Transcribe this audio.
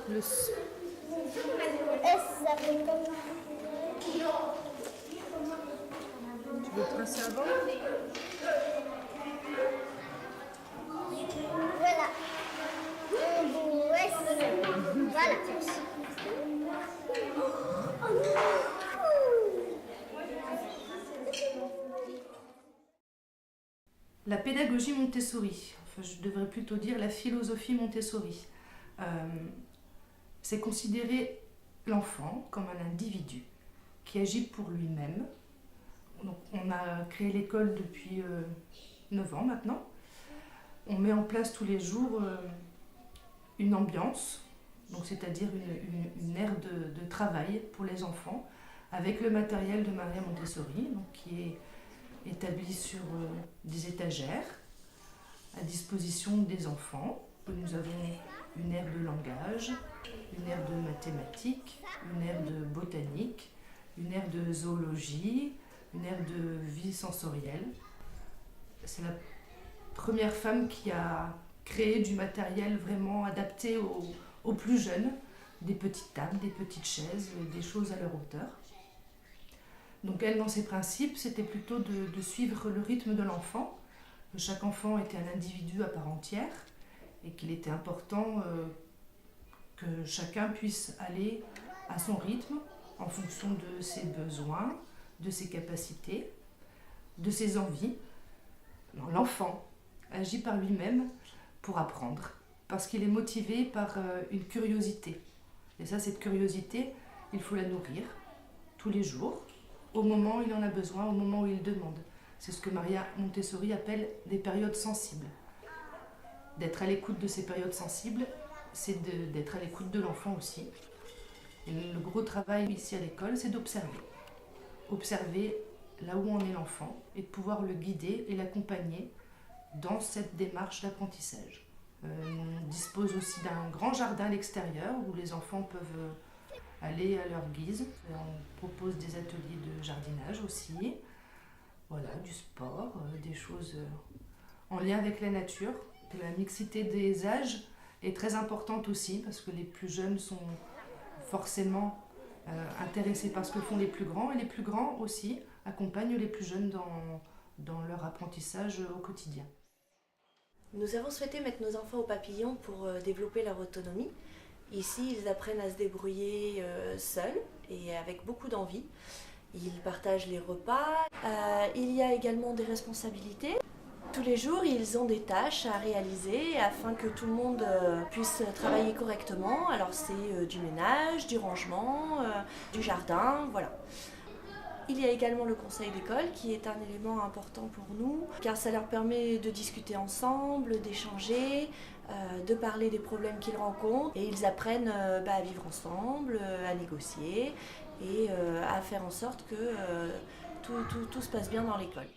Le S. S, ça fait comme ça. Tu veux tracer avant? Voilà. Un beau S. Voilà. La pédagogie Montessori, enfin je devrais plutôt dire la philosophie Montessori, c'est considérer l'enfant comme un individu qui agit pour lui-même. Donc, on a créé l'école depuis 9 ans maintenant. On met en place tous les jours une ambiance, donc c'est-à-dire une aire de travail pour les enfants, avec le matériel de Maria Montessori, donc, qui est établi sur des étagères à disposition des enfants. Nous avons une aire de langage, une aire de mathématiques, une aire de botanique, une aire de zoologie, une aire de vie sensorielle. C'est la première femme qui a créé du matériel vraiment adapté aux plus jeunes, des petites tables, des petites chaises, des choses à leur hauteur. Donc elle, dans ses principes, c'était plutôt de suivre le rythme de l'enfant. Chaque enfant était un individu à part entière et qu'il était important que chacun puisse aller à son rythme en fonction de ses besoins, de ses capacités, de ses envies. L'enfant agit par lui-même pour apprendre, parce qu'il est motivé par une curiosité. Et ça, cette curiosité, il faut la nourrir tous les jours, au moment où il en a besoin, au moment où il demande. C'est ce que Maria Montessori appelle des périodes sensibles. D'être à l'écoute de ces périodes sensibles, c'est d'être à l'écoute de l'enfant aussi. Et le gros travail ici à l'école, c'est d'observer. Observer là où en est l'enfant et de pouvoir le guider et l'accompagner dans cette démarche d'apprentissage. On dispose aussi d'un grand jardin à l'extérieur où les enfants peuvent aller à leur guise. On propose des ateliers de jardinage aussi, voilà, du sport, des choses en lien avec la nature. La mixité des âges est très importante aussi parce que les plus jeunes sont forcément intéressés par ce que font les plus grands et les plus grands aussi accompagnent les plus jeunes dans leur apprentissage au quotidien. Nous avons souhaité mettre nos enfants au papillon pour développer leur autonomie. Ici, ils apprennent à se débrouiller seuls et avec beaucoup d'envie. Ils partagent les repas. Il y a également des responsabilités. Tous les jours, ils ont des tâches à réaliser afin que tout le monde puisse travailler correctement. Alors c'est du ménage, du rangement, du jardin, voilà. Il y a également le conseil d'école qui est un élément important pour nous car ça leur permet de discuter ensemble, d'échanger, de parler des problèmes qu'ils rencontrent et ils apprennent à vivre ensemble, à négocier et à faire en sorte que tout se passe bien dans l'école.